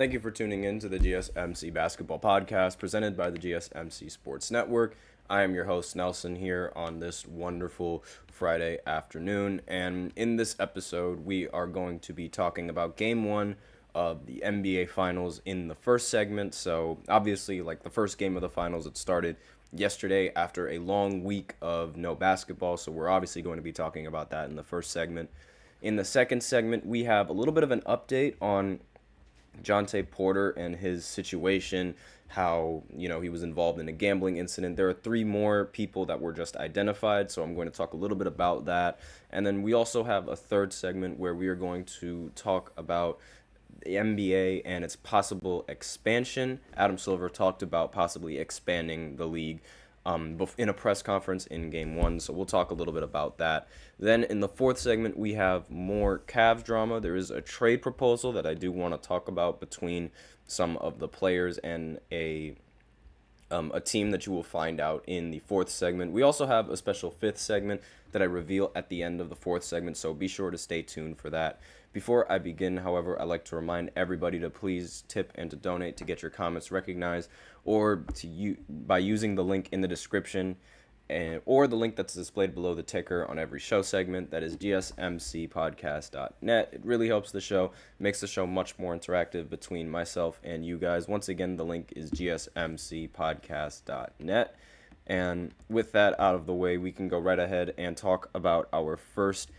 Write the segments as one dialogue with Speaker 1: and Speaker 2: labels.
Speaker 1: Thank you for tuning in to the GSMC Basketball Podcast presented by the GSMC Sports Network. I am your host, Nelson, here on this wonderful Friday afternoon. And in this episode, we are going to be talking about Game 1 of the NBA Finals in the first segment. So, obviously, like the first game of the Finals, it started yesterday after a long week of no basketball. So, we're obviously going to be talking about that in the first segment. In the second segment, we have a little bit of an update on Jonte Porter and his situation, how, he was involved in a gambling incident. There are 3 more people that were just identified, so I'm going to talk a little bit about that. And then we also have a third segment where we are going to talk about the NBA and its possible expansion. Adam Silver talked about possibly expanding the league in a press conference in Game 1, so we'll talk a little bit about that. Then in the fourth segment, we have more Cavs drama. There is a trade proposal that I do want to talk about between some of the players and a team that you will find out in the fourth segment. We also have a special fifth segment that I reveal at the end of the fourth segment, so be sure to stay tuned for that. Before I begin, however, I'd like to remind everybody to please tip and to donate to get your comments recognized, or by using the link in the description or the link that's displayed below the ticker on every show segment. That is gsmcspodcast.net. It really helps the show, makes the show much more interactive between myself and you guys. Once again, the link is gsmcspodcast.net. And with that out of the way, we can go right ahead and talk about our first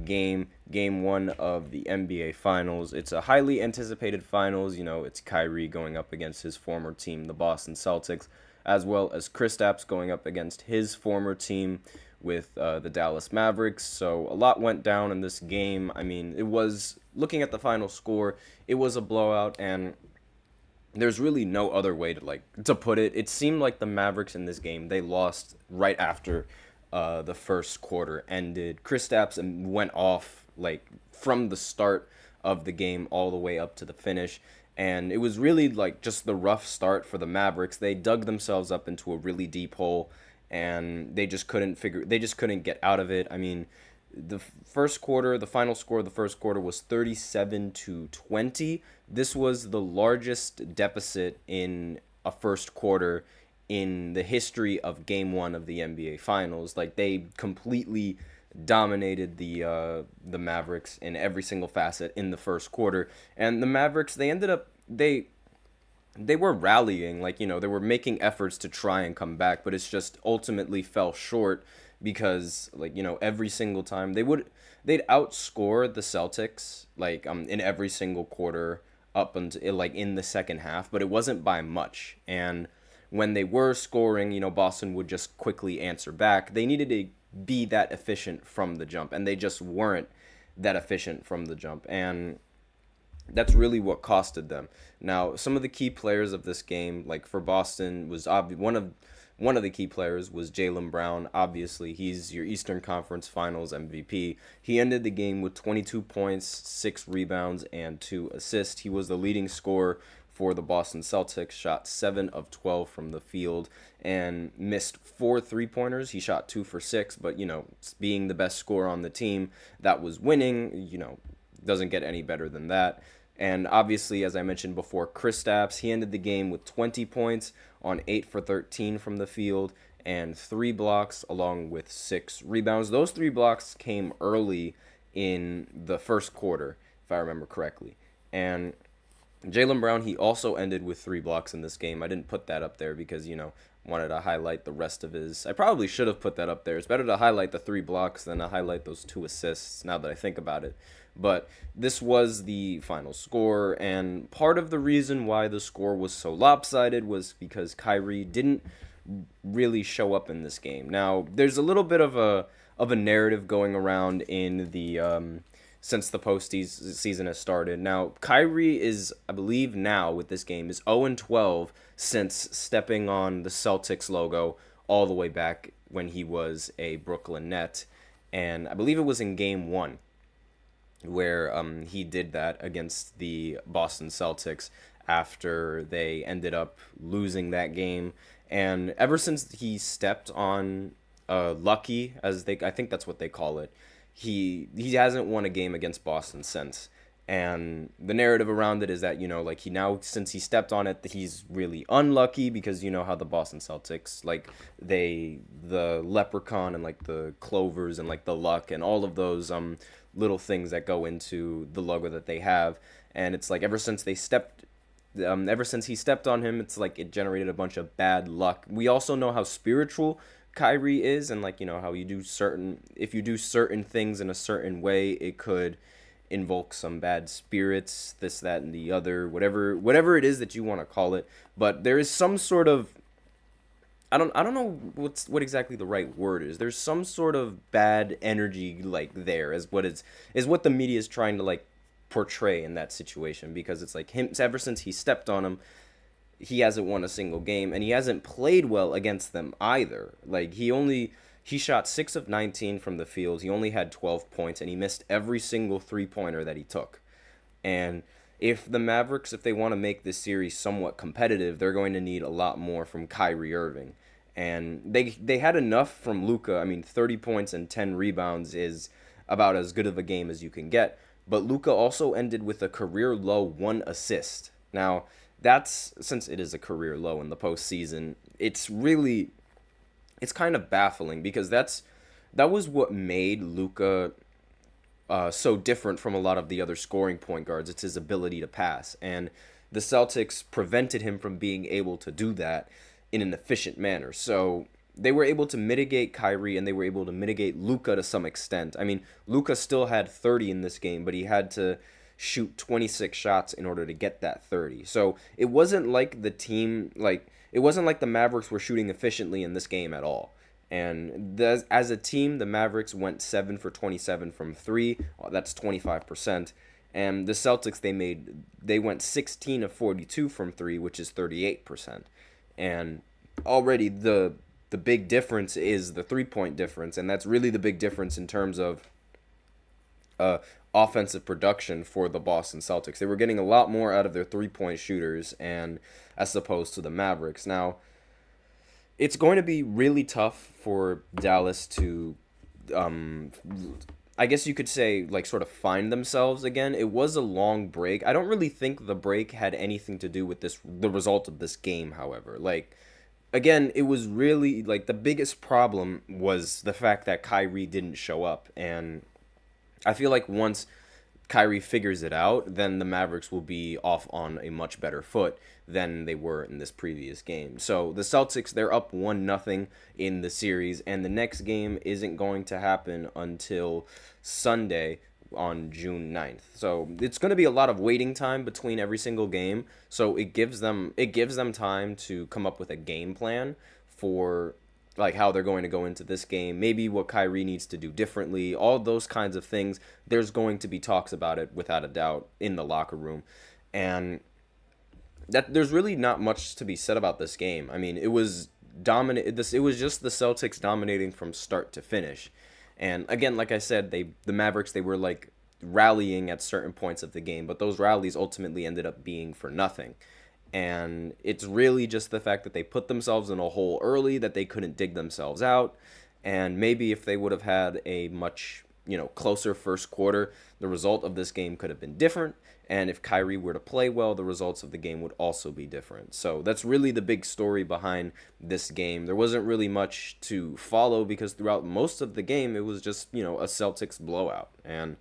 Speaker 1: game 1 of the NBA Finals. It's a highly anticipated finals. It's Kyrie going up against his former team, the Boston Celtics, as well as Kristaps going up against his former team with the Dallas Mavericks. So a lot went down in this game. I mean, it was, looking at the final score, it was a blowout, and there's really no other way to put it. It seemed like the Mavericks in this game, they lost right after the first quarter ended. Kristaps went off from the start of the game all the way up to the finish, and it was really just the rough start for the Mavericks. They dug themselves up into a really deep hole, and they just couldn't get out of it. I mean, the final score of the first quarter was 37-20. This was the largest deficit in a first quarter in the history of Game 1 of the NBA Finals. They completely dominated the Mavericks in every single facet in the first quarter. And the Mavericks, they ended up, they were rallying, they were making efforts to try and come back, but it's just ultimately fell short because, every single time they'd outscore the Celtics, in every single quarter up until, in the second half, but it wasn't by much. And when they were scoring, Boston would just quickly answer back. They needed to be that efficient from the jump, and they just weren't that efficient from the jump, and that's really what costed them. Now, some of the key players of this game, for Boston, was one of the key players was Jaylen Brown. Obviously, he's your Eastern Conference Finals MVP. He ended the game with 22 points, 6 rebounds, and 2 assists. He was the leading scorer for the Boston Celtics, shot 7 of 12 from the field, and missed 4 3-pointers. He shot 2 for 6, but, being the best scorer on the team that was winning, doesn't get any better than that. And obviously, as I mentioned before, Kristaps, he ended the game with 20 points on 8 for 13 from the field and 3 blocks along with 6 rebounds. Those 3 blocks came early in the first quarter, if I remember correctly. And Jaylen Brown, he also ended with 3 blocks in this game. I didn't put that up there because, wanted to highlight the rest of his. I probably should have put that up there. It's better to highlight the 3 blocks than to highlight those 2 assists now that I think about it. But this was the final score, and part of the reason why the score was so lopsided was because Kyrie didn't really show up in this game. Now, there's a little bit of a narrative going around in the since the postseason has started. Now, Kyrie is, I believe now with this game, is 0-12 since stepping on the Celtics logo all the way back when he was a Brooklyn Net. And I believe it was in Game 1 where he did that against the Boston Celtics after they ended up losing that game. And ever since he stepped on Lucky, I think that's what they call it, he hasn't won a game against Boston since. And the narrative around it is that, like he now, since he stepped on it, he's really unlucky because you know how the Boston Celtics, like the leprechaun and like the clovers and like the luck and all of those little things that go into the logo that they have. And it's like ever since he stepped on him, it's like it generated a bunch of bad luck. We also know how spiritual Kyrie is, and like how if you do certain things in a certain way, it could invoke some bad spirits, this, that, and the other, whatever it is that you want to call it. But there is some sort of, I don't know what exactly the right word is. There's some sort of bad energy like there, as what the media is trying to like portray in that situation, because it's like him, ever since he stepped on him, he hasn't won a single game, and he hasn't played well against them either. Like he shot 6 of 19 from the field. He only had 12 points, and he missed every single three-pointer that he took. And if the Mavericks, if they want to make this series somewhat competitive, they're going to need a lot more from Kyrie Irving. And they had enough from Luka. I mean, 30 points and 10 rebounds is about as good of a game as you can get. But Luka also ended with a career low 1 assist. Now, since it is a career low in the postseason, it's kind of baffling, because that was what made Luka so different from a lot of the other scoring point guards. It's his ability to pass, and the Celtics prevented him from being able to do that in an efficient manner. So they were able to mitigate Kyrie, and they were able to mitigate Luka to some extent. I mean, Luka still had 30 in this game, but he had to shoot 26 shots in order to get that 30. So it wasn't like it wasn't like the Mavericks were shooting efficiently in this game at all. And as a team, the Mavericks went 7 for 27 from 3. That's 25%. And the Celtics, they went 16 of 42 from 3, which is 38%. And already the big difference is the 3-point difference, and that's really the big difference in terms of offensive production for the Boston Celtics. They were getting a lot more out of their 3-point shooters, and as opposed to the Mavericks. Now, it's going to be really tough for Dallas to, I guess you could say, like, sort of find themselves again. It was a long break. I don't really think the break had anything to do with the result of this game, however. Like, again, it was really, like, the biggest problem was the fact that Kyrie didn't show up, and I feel like once Kyrie figures it out, then the Mavericks will be off on a much better foot than they were in this previous game. So the Celtics, they're up 1-0 in the series, and the next game isn't going to happen until Sunday on June 9th. So it's going to be a lot of waiting time between every single game. So it gives them time to come up with a game plan for like how they're going to go into this game, maybe what Kyrie needs to do differently, all those kinds of things. There's going to be talks about it without a doubt in the locker room. And that there's really not much to be said about this game. I mean, it was it was just the Celtics dominating from start to finish. And again, like I said, the Mavericks, they were like rallying at certain points of the game, but those rallies ultimately ended up being for nothing. And it's really just the fact that they put themselves in a hole early that they couldn't dig themselves out. And maybe if they would have had a much, closer first quarter, the result of this game could have been different. And if Kyrie were to play well, the results of the game would also be different. So that's really the big story behind this game. There wasn't really much to follow because throughout most of the game, it was just, a Celtics blowout. And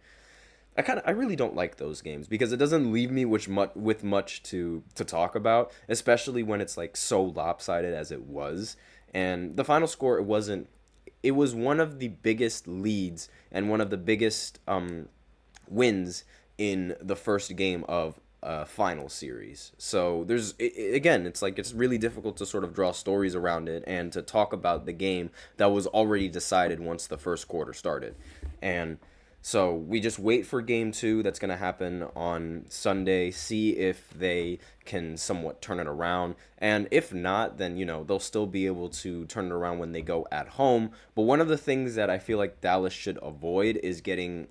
Speaker 1: I really don't like those games because it doesn't leave me with much to talk about, especially when it's like so lopsided as it was. And the final score, it was one of the biggest leads and one of the biggest wins in the first game of a final series. So it's really difficult to sort of draw stories around it and to talk about the game that was already decided once the first quarter started. And so we just wait for game 2 that's going to happen on Sunday, see if they can somewhat turn it around. And if not, then, they'll still be able to turn it around when they go at home. But one of the things that I feel like Dallas should avoid is getting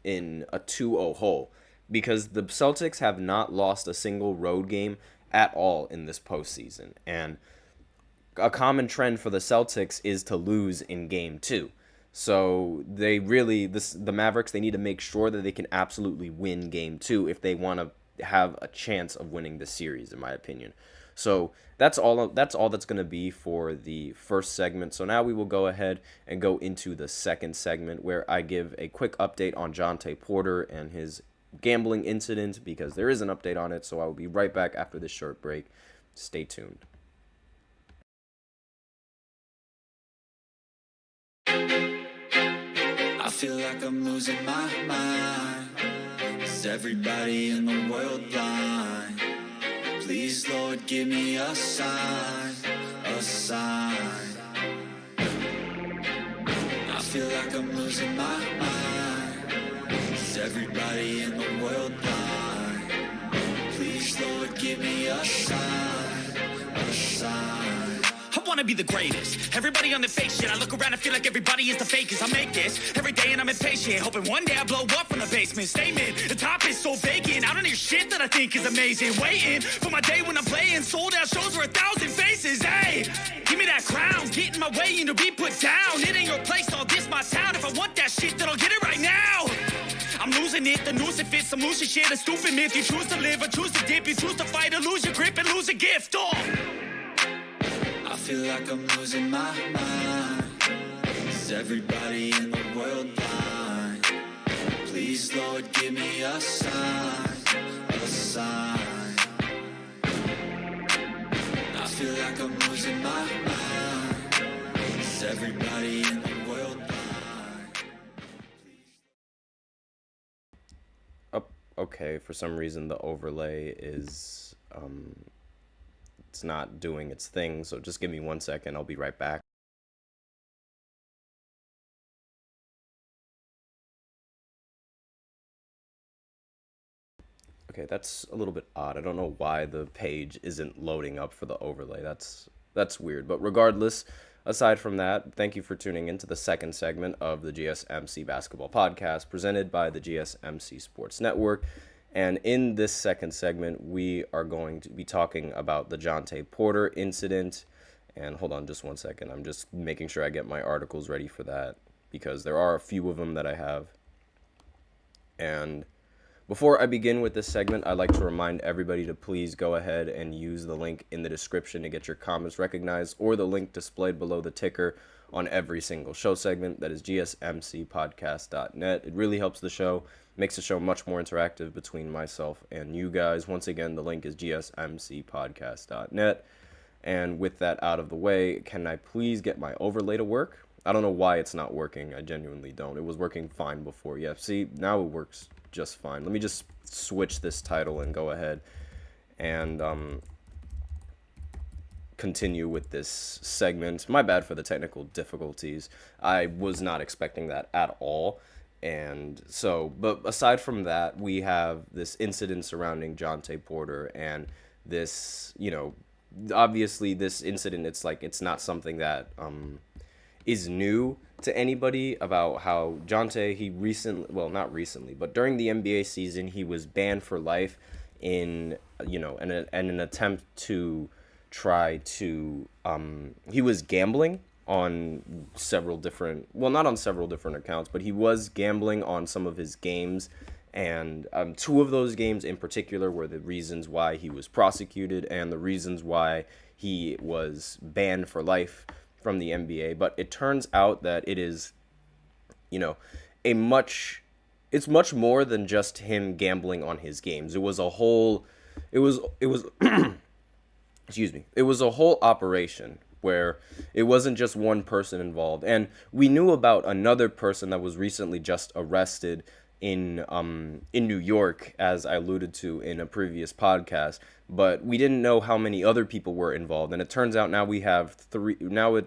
Speaker 1: in a 2-0 hole, because the Celtics have not lost a single road game at all in this postseason. And a common trend for the Celtics is to lose in game 2. So the Mavericks, they need to make sure that they can absolutely win game 2 if they want to have a chance of winning the series, in my opinion. So that's going to be for the first segment. So now we will go ahead and go into the second segment, where I give a quick update on Jonte Porter and his gambling incident, because there is an update on it. So I will be right back after this short break. Stay tuned.
Speaker 2: I feel like I'm losing my mind. Is everybody in the world blind? Please, Lord, give me a sign, a sign. I feel like I'm losing my mind. Is everybody in the world blind? Please, Lord, give me a sign, a sign. I wanna be the greatest. Everybody on the fake shit. I look around and feel like everybody is the fakest. I make this every day and I'm impatient, hoping one day I blow up from the basement. Statement, the top is so vacant. I don't hear shit that I think is amazing. Waiting for my day when I'm playing sold out shows for 1,000 faces. Hey, give me that crown. Get in my way and to be put down. It ain't your place, all this my town. If I want that shit, then I'll get it right now. I'm losing it, the noose it fits. I'm losing shit, a stupid myth. You choose to live or choose to dip. You choose to fight or lose your grip and lose a gift. Oh, I feel like I'm losing my mind. Is everybody in the world blind? Please, Lord, give me a sign, a sign. I feel like I'm losing my mind. Is everybody in the world blind?
Speaker 1: Okay, for some reason the overlay is it's not doing its thing, so just give me 1 second. I'll be right back. Okay, that's a little bit odd. I don't know why the page isn't loading up for the overlay. That's weird. But regardless, aside from that, thank you for tuning into the second segment of the GSMC Basketball Podcast, presented by the GSMC Sports Network. And in this second segment, we are going to be talking about the Jonte Porter incident. And hold on just 1 second. I'm just making sure I get my articles ready for that, because there are a few of them that I have. And before I begin with this segment, I'd like to remind everybody to please go ahead and use the link in the description to get your comments recognized, or the link displayed below the ticker on every single show segment. That is gsmcspodcast.net. It really helps the show, makes the show much more interactive between myself and you guys. Once again, the link is gsmcspodcast.net. And with that out of the way, can I please get my overlay to work? I don't know why it's not working. I genuinely don't. It was working fine before. Yeah, see, now it works just fine. Let me just switch this title and go ahead and continue with this segment. My bad for the technical difficulties. I was not expecting that at all. And so, but aside from that, we have this incident surrounding Jonte Porter, and this, obviously this incident, it's not something that is new to anybody, about how Jonte, he recently, well, not recently, but during the NBA season, he was banned for life in, an attempt to try to, he was gambling on several different, well, not on several different accounts, but he was gambling on some of his games. And two of those games in particular were the reasons why he was prosecuted and the reasons why he was banned for life from the NBA. But it turns out that it is, it's much more than just him gambling on his games. It was a whole, excuse me, it was a whole operation where it wasn't just one person involved. And we knew about another person that was recently just arrested in New York, as I alluded to in a previous podcast, but we didn't know how many other people were involved. And it turns out now we have three. Now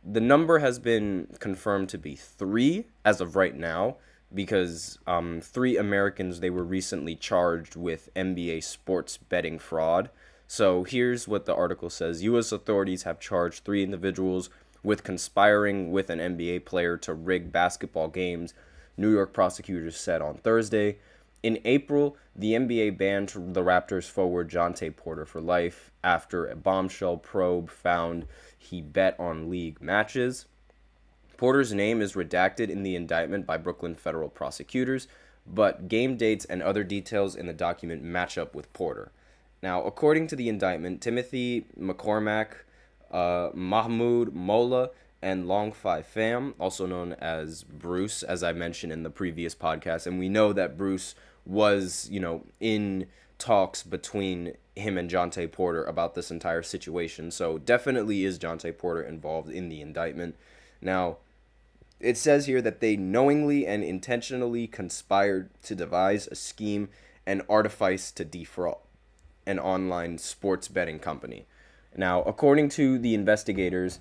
Speaker 1: the number has been confirmed to be 3 as of right now, because 3 Americans, they were recently charged with NBA sports betting fraud. So here's what the article says. U.S. authorities have charged 3 individuals with conspiring with an NBA player to rig basketball games, New York prosecutors said on Thursday. In April, the NBA banned the Raptors forward Jonte Porter for life after a bombshell probe found he bet on league matches. Porter's name is redacted in the indictment by Brooklyn federal prosecutors, but game dates and other details in the document match up with Porter. Now, according to the indictment, Timothy McCormack, Mahmoud Molla, and Long Fi Pham, also known as Bruce, as I mentioned in the previous podcast, and we know that Bruce was, in talks between him and Jontay Porter about this entire situation. So definitely is Jontay Porter involved in the indictment. Now, it says here that they knowingly and intentionally conspired to devise a scheme and artifice to defraud an online sports betting company. Now, according to the investigators,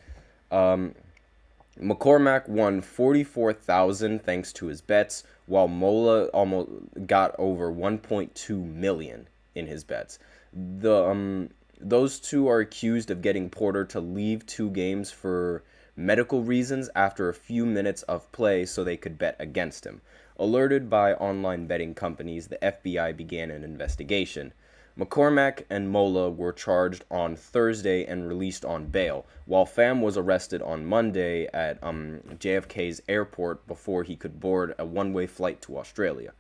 Speaker 1: McCormack won 44,000 thanks to his bets, while Mola almost got over 1.2 million in his bets. Those two are accused of getting Porter to leave two games for medical reasons after a few minutes of play so they could bet against him. Alerted by online betting companies, the FBI began an investigation. McCormack and Mola were charged on Thursday and released on bail, while Pham was arrested on Monday at JFK's airport before he could board a one-way flight to Australia.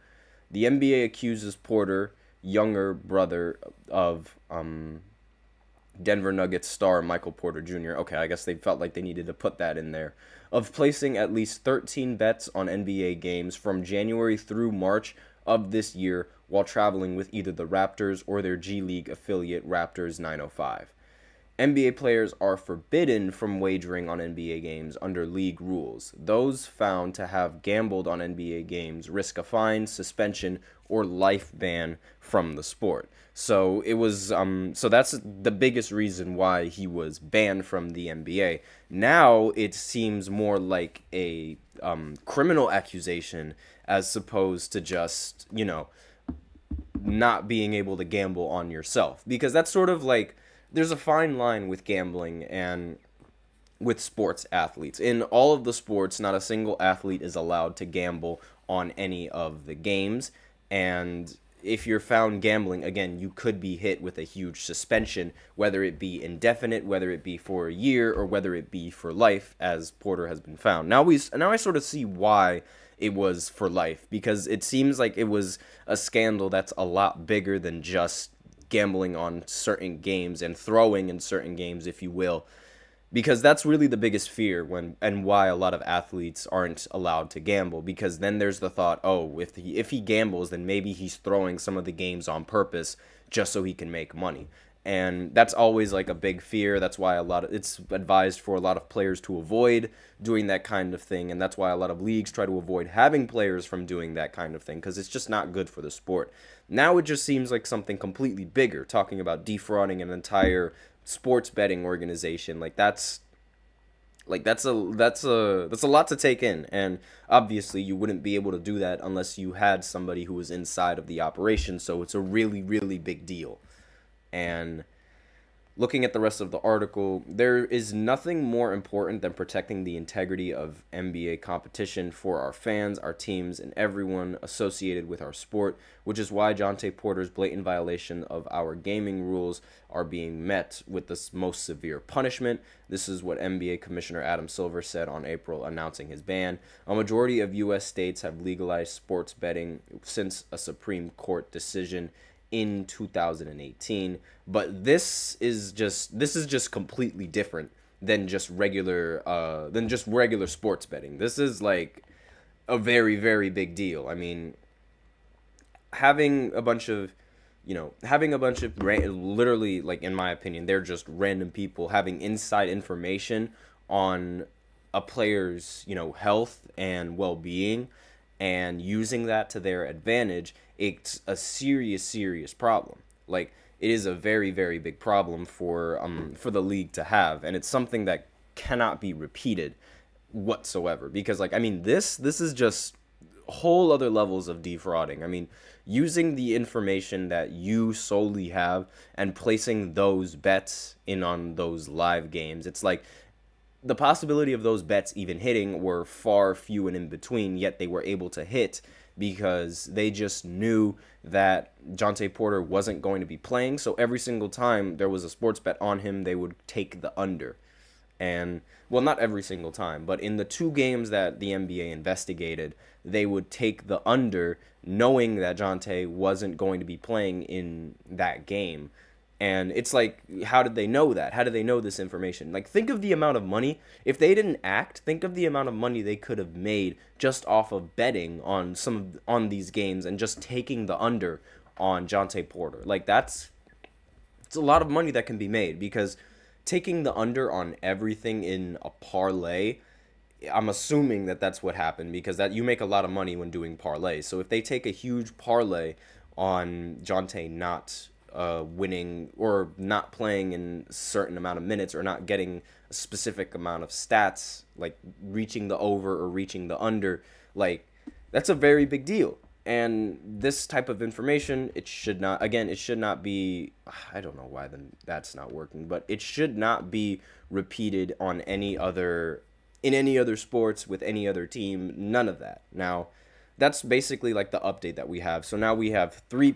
Speaker 1: The NBA accuses Porter, younger brother of Denver Nuggets star Michael Porter Jr. Okay, I guess they felt like they needed to put that in there, of placing at least 13 bets on NBA games from January through March of this year while traveling with either the Raptors or their G League affiliate Raptors 905. NBA players are forbidden from wagering on NBA games under league rules. Those found to have gambled on NBA games risk a fine, suspension, or life ban from the sport. So it was so that's the biggest reason why he was banned from the NBA. Now it seems more like a criminal accusation as opposed to just, not being able to gamble on yourself, because that's sort of like, there's a fine line with gambling and with sports athletes. In all of the sports, not a single athlete is allowed to gamble on any of the games. And if you're found gambling, again, you could be hit with a huge suspension, whether it be indefinite, whether it be for a year, or whether it be for life, as Porter has been found. Now I sort of see why it was for life, because it seems like it was a scandal that's a lot bigger than just gambling on certain games and throwing in certain games, if you will, because that's really the biggest fear and why a lot of athletes aren't allowed to gamble, because then there's the thought, oh, if he gambles, then maybe he's throwing some of the games on purpose just so he can make money. And that's always like a big fear. That's why it's advised for a lot of players to avoid doing that kind of thing. And that's why a lot of leagues try to avoid having players from doing that kind of thing, because it's just not good for the sport. Now it just seems like something completely bigger, talking about defrauding an entire sports betting organization. That's a lot to take in, and obviously you wouldn't be able to do that unless you had somebody who was inside of the operation. So it's a really, really big deal. And looking at the rest of the article, there is nothing more important than protecting the integrity of NBA competition for our fans, our teams, and everyone associated with our sport, which is why Jontay Porter's blatant violation of our gaming rules are being met with the most severe punishment. This is what NBA Commissioner Adam Silver said on April, announcing his ban. A majority of U.S. states have legalized sports betting since a Supreme Court decision in 2018, but this is just completely different than just regular sports betting. This is like a very, very big deal. I mean, having a bunch of literally, like, in my opinion, they're just random people having inside information on a player's health and well-being and using that to their advantage. It's a serious problem. Like, it is a very, very big problem for the league to have, and it's something that cannot be repeated whatsoever, because, like, I mean, this is just whole other levels of defrauding. I mean, using the information that you solely have and placing those bets in on those live games. It's like the possibility of those bets even hitting were far few and in between, yet they were able to hit because they just knew that Jontay Porter wasn't going to be playing. So every single time there was a sports bet on him, they would take the under. And, well, not every single time, but in the two games that the NBA investigated, they would take the under knowing that Jonte wasn't going to be playing in that game. And it's like, how did they know that? How did they know this information? Like, think of the amount of money. If they didn't act, think of the amount of money they could have made just off of betting on these games and just taking the under on Jonte Porter. Like, it's a lot of money that can be made, because taking the under on everything in a parlay, I'm assuming that that's what happened, because that you make a lot of money when doing parlays. So if they take a huge parlay on Jonte not winning or not playing in a certain amount of minutes or not getting a specific amount of stats, like reaching the over or reaching the under, like, that's a very big deal. And this type of information, it should not be, I don't know why that's not working, but it should not be repeated on in any other sports with any other team, none of that. Now, that's basically like the update that we have. So now we have three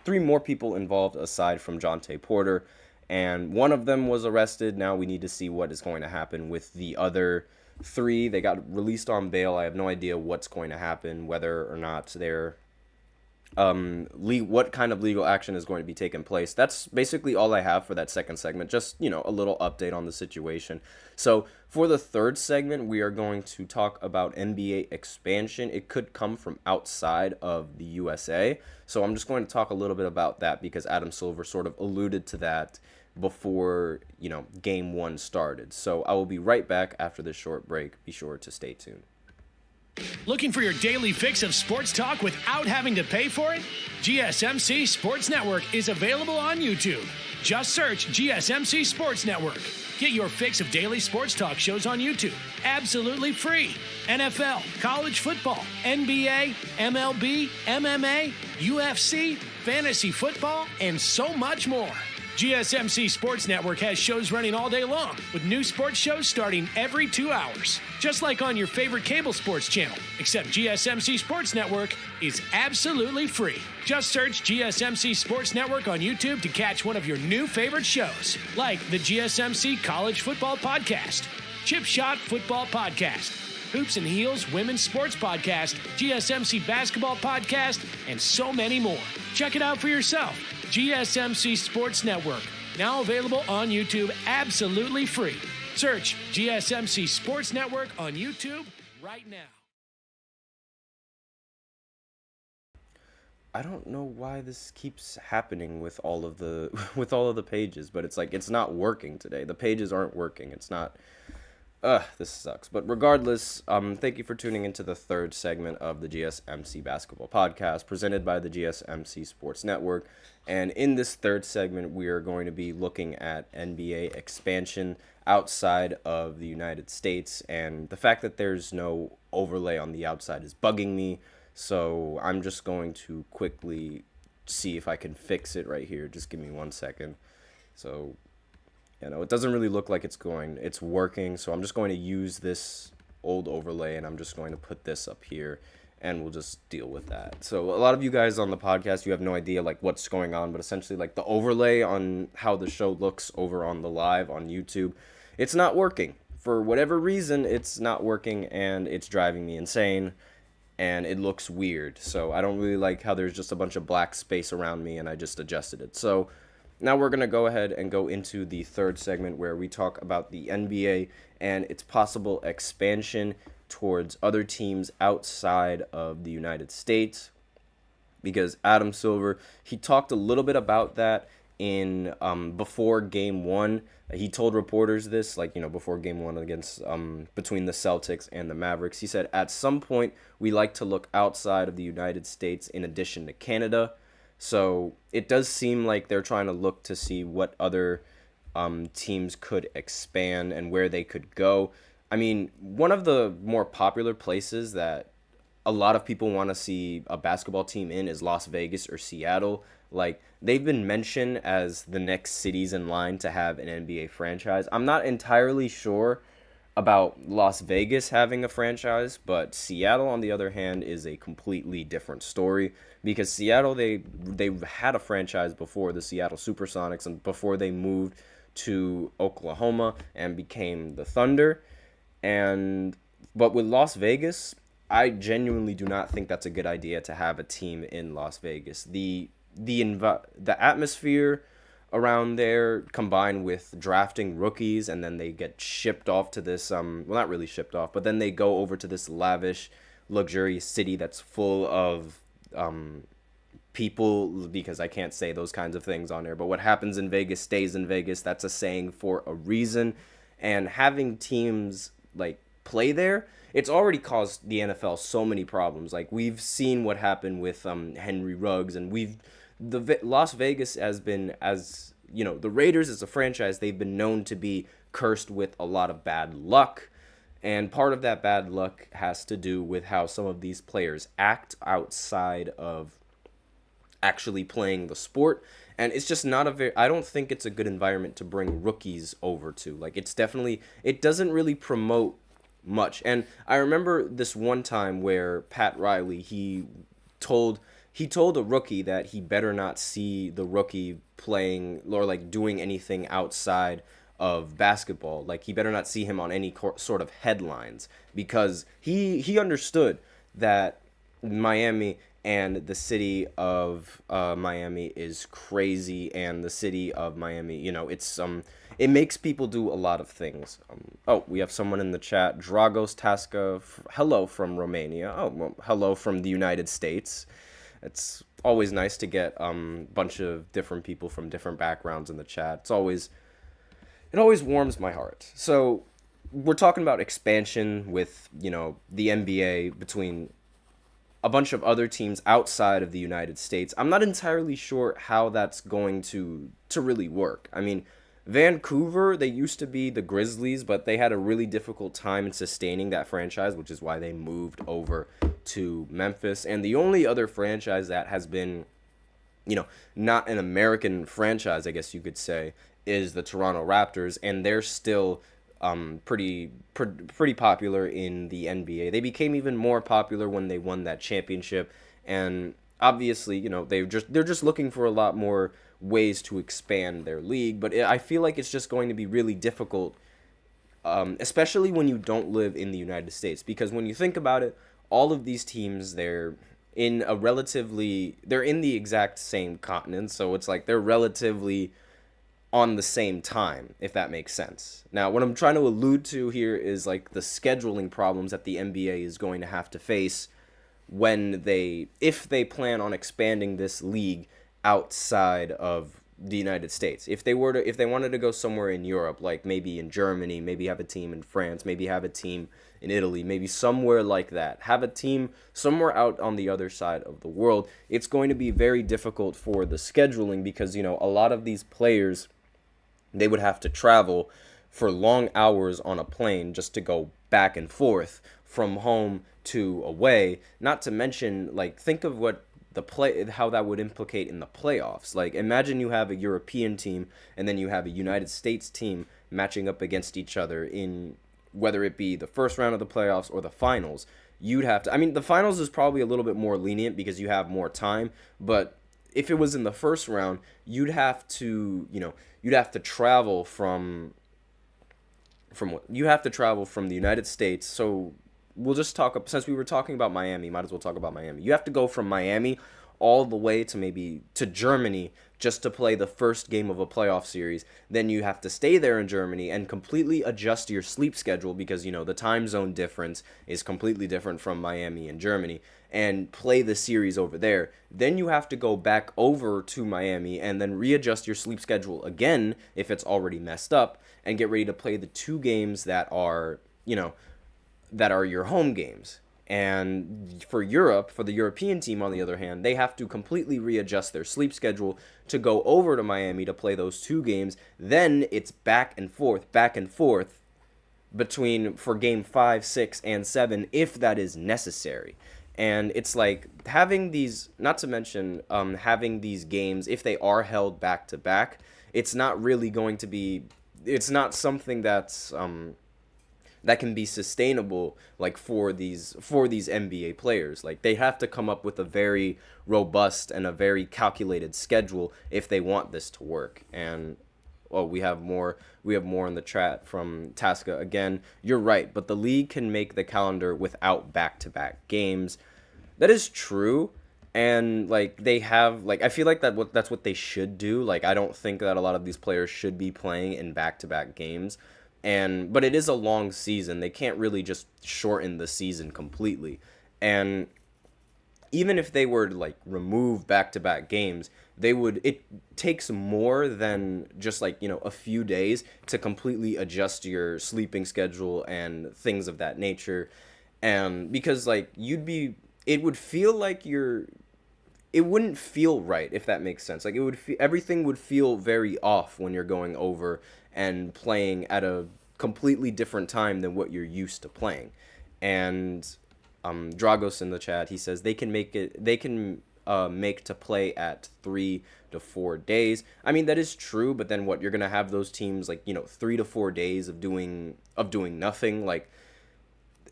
Speaker 1: more people involved aside from Jonte Porter, and one of them was arrested. Now we need to see what is going to happen with the other three. They got released on bail. I have no idea what's going to happen, whether or not they're what kind of legal action is going to be taking place. That's basically all I have for that second segment. Just, a little update on the situation. So for the third segment, we are going to talk about NBA expansion. It could come from outside of the USA. So I'm just going to talk a little bit about that, because Adam Silver sort of alluded to that before, game one started. So I will be right back after this short break. Be sure to stay tuned.
Speaker 3: Looking for your daily fix of sports talk without having to pay for it? GSMC Sports Network is available on YouTube. Just search GSMC Sports Network. Get your fix of daily sports talk shows on YouTube, absolutely free. NFL, college football, NBA, MLB, MMA, UFC, fantasy football, and so much more. GSMC Sports Network has shows running all day long, with new sports shows starting every 2 hours. Just like on your favorite cable sports channel, except GSMC Sports Network is absolutely free. Just search GSMC Sports Network on YouTube to catch one of your new favorite shows, like the GSMC College Football Podcast, Chip Shot Football Podcast, Hoops and Heels Women's Sports Podcast, GSMC Basketball Podcast, and so many more. Check it out for yourself. GSMC Sports Network, now available on YouTube absolutely free. Search GSMC Sports Network on YouTube right now.
Speaker 1: I don't know why this keeps happening with all of the pages, but it's like, it's not working today. The pages aren't working. It's not. This sucks. But regardless, thank you for tuning into the third segment of the GSMC Basketball Podcast, presented by the GSMC Sports Network. And in this third segment, we are going to be looking at NBA expansion outside of the United States. And the fact that there's no overlay on the outside is bugging me. So I'm just going to quickly see if I can fix it right here. Just give me 1 second. So, it doesn't really look like it's working. So I'm just going to use this old overlay, and I'm just going to put this up here, and we'll just deal with that. So a lot of you guys on the podcast, you have no idea like what's going on, but essentially like the overlay on how the show looks over on the live on YouTube, it's not working. For whatever reason, it's not working, and it's driving me insane, and it looks weird. So I don't really like how there's just a bunch of black space around me, and I just adjusted it. So now we're going to go ahead and go into the third segment, where we talk about the NBA and its possible expansion towards other teams outside of the United States. Because Adam Silver, he talked a little bit about that in before game one. He told reporters this, before game one against between the Celtics and the Mavericks. He said, at some point, we like to look outside of the United States in addition to Canada. So it does seem like they're trying to look to see what other teams could expand and where they could go. I mean, one of the more popular places that a lot of people want to see a basketball team in is Las Vegas or Seattle. Like, they've been mentioned as the next cities in line to have an NBA franchise. I'm not entirely sure about Las Vegas having a franchise, but Seattle, on the other hand, is a completely different story, because Seattle, they had a franchise before, the Seattle Supersonics, and before they moved to Oklahoma and became the Thunder. But with Las Vegas, I genuinely do not think that's a good idea to have a team in Las Vegas. The atmosphere around there, combined with drafting rookies, and then they get shipped off to this well, not really shipped off, but then they go over to this lavish, luxurious city that's full of people, because I can't say those kinds of things on there. But what happens in Vegas stays in Vegas. That's a saying for a reason. And having teams like play there, it's already caused the NFL so many problems. Like, we've seen what happened with Henry Ruggs, and Las Vegas has been, as you know, the Raiders as a franchise, they've been known to be cursed with a lot of bad luck. And part of that bad luck has to do with how some of these players act outside of actually playing the sport. And it's just not I don't think it's a good environment to bring rookies over to. Like, it doesn't really promote much. And I remember this one time where Pat Riley, he told a rookie that he better not see the rookie playing or like doing anything outside of basketball. Like, he better not see him on any sort of headlines, because he understood that Miami and the city of Miami is crazy, and the city of Miami, you know, it makes people do a lot of things. We have someone in the chat, Dragos Tasca, hello from Romania. Oh, well, hello from the United States. It's always nice to get a bunch of different people from different backgrounds in the chat. It always warms my heart. So we're talking about expansion with, you know, the NBA between a bunch of other teams outside of the United States. I'm not entirely sure how that's going to really work. I mean, Vancouver, they used to be the Grizzlies, but they had a really difficult time in sustaining that franchise, which is why they moved over to Memphis. And the only other franchise that has been, you know, not an American franchise, I guess you could say, is the Toronto Raptors, and they're still pretty popular in the NBA. They became even more popular when they won that championship, and obviously, you know, they're just looking for a lot more ways to expand their league. But I feel like it's just going to be really difficult, especially when you don't live in the United States, because when you think about it, all of these teams, they're in the exact same continent, so it's like they're relatively on the same time, if that makes sense. Now, what I'm trying to allude to here is like the scheduling problems that the NBA is going to have to face if they plan on expanding this league outside of the United States. If they wanted to go somewhere in Europe, like maybe in Germany, maybe have a team in France, maybe have a team in Italy, maybe somewhere like that, have a team somewhere out on the other side of the world, it's going to be very difficult for the scheduling, because, you know, a lot of these players, they would have to travel for long hours on a plane just to go back and forth from home to away. Not to mention, like, think of how that would implicate in the playoffs. Like, imagine you have a European team and then you have a United States team matching up against each other in whether it be the first round of the playoffs or the finals. The finals is probably a little bit more lenient because you have more time, but if it was in the first round, you'd have to travel from the United States. So we'll just since we were talking about Miami, might as well talk about Miami. You have to go from Miami all the way to Germany just to play the first game of a playoff series. Then you have to stay there in Germany and completely adjust your sleep schedule, because, you know, the time zone difference is completely different from Miami and Germany, and play the series over there. Then you have to go back over to Miami and then readjust your sleep schedule again if it's already messed up, and get ready to play the two games that are your home games. And for Europe, for the European team, on the other hand, they have to completely readjust their sleep schedule to go over to Miami to play those two games. Then it's back and forth for game 5, 6, and 7, if that is necessary. And it's like having these, not to mention having these games, if they are held back to back, it's not something that's that can be sustainable, like, for these NBA players. Like, they have to come up with a very robust and a very calculated schedule if they want this to work. And oh, we have more in the chat from Tasca. Again, you're right, but the league can make the calendar without back-to-back games. That is true. And like they have like I feel like that's what they should do. Like I don't think that a lot of these players should be playing in back-to-back games. But it is a long season. They can't really just shorten the season completely. And even if they were to like remove back-to-back games, it takes more than just like, a few days to completely adjust your sleeping schedule and things of that nature. And because like it would feel like it wouldn't feel right, if that makes sense. Like everything would feel very off when you're going over and playing at a completely different time than what you're used to playing. And Dragos in the chat, he says they can make to play at 3 to 4 days. I mean, that is true, but then what, you're gonna have those teams like 3 to 4 days of doing nothing. Like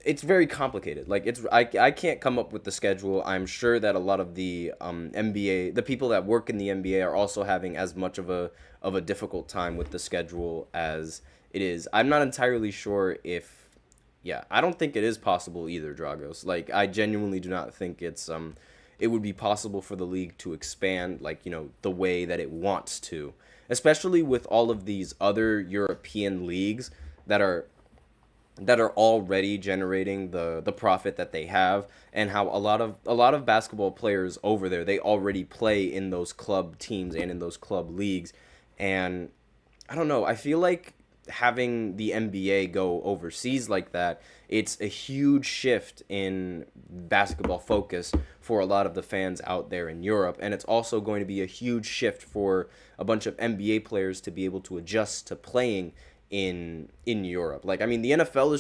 Speaker 1: it's very complicated. Like I can't come up with the schedule. I'm sure that a lot of the NBA, the people that work in the NBA, are also having as much of a difficult time with the schedule as it is. I'm not entirely sure if, yeah, I don't think it is possible either, Dragos. Like I genuinely do not think it would be possible for the league to expand like the way that it wants to, especially with all of these other European leagues that are already generating the profit that they have, and how a lot of basketball players over there, they already play in those club teams and in those club leagues. And I don't know, I feel like having the NBA go overseas like that, it's a huge shift in basketball focus for a lot of the fans out there in Europe, and it's also going to be a huge shift for a bunch of NBA players to be able to adjust to playing in Europe. Like I mean, the NFL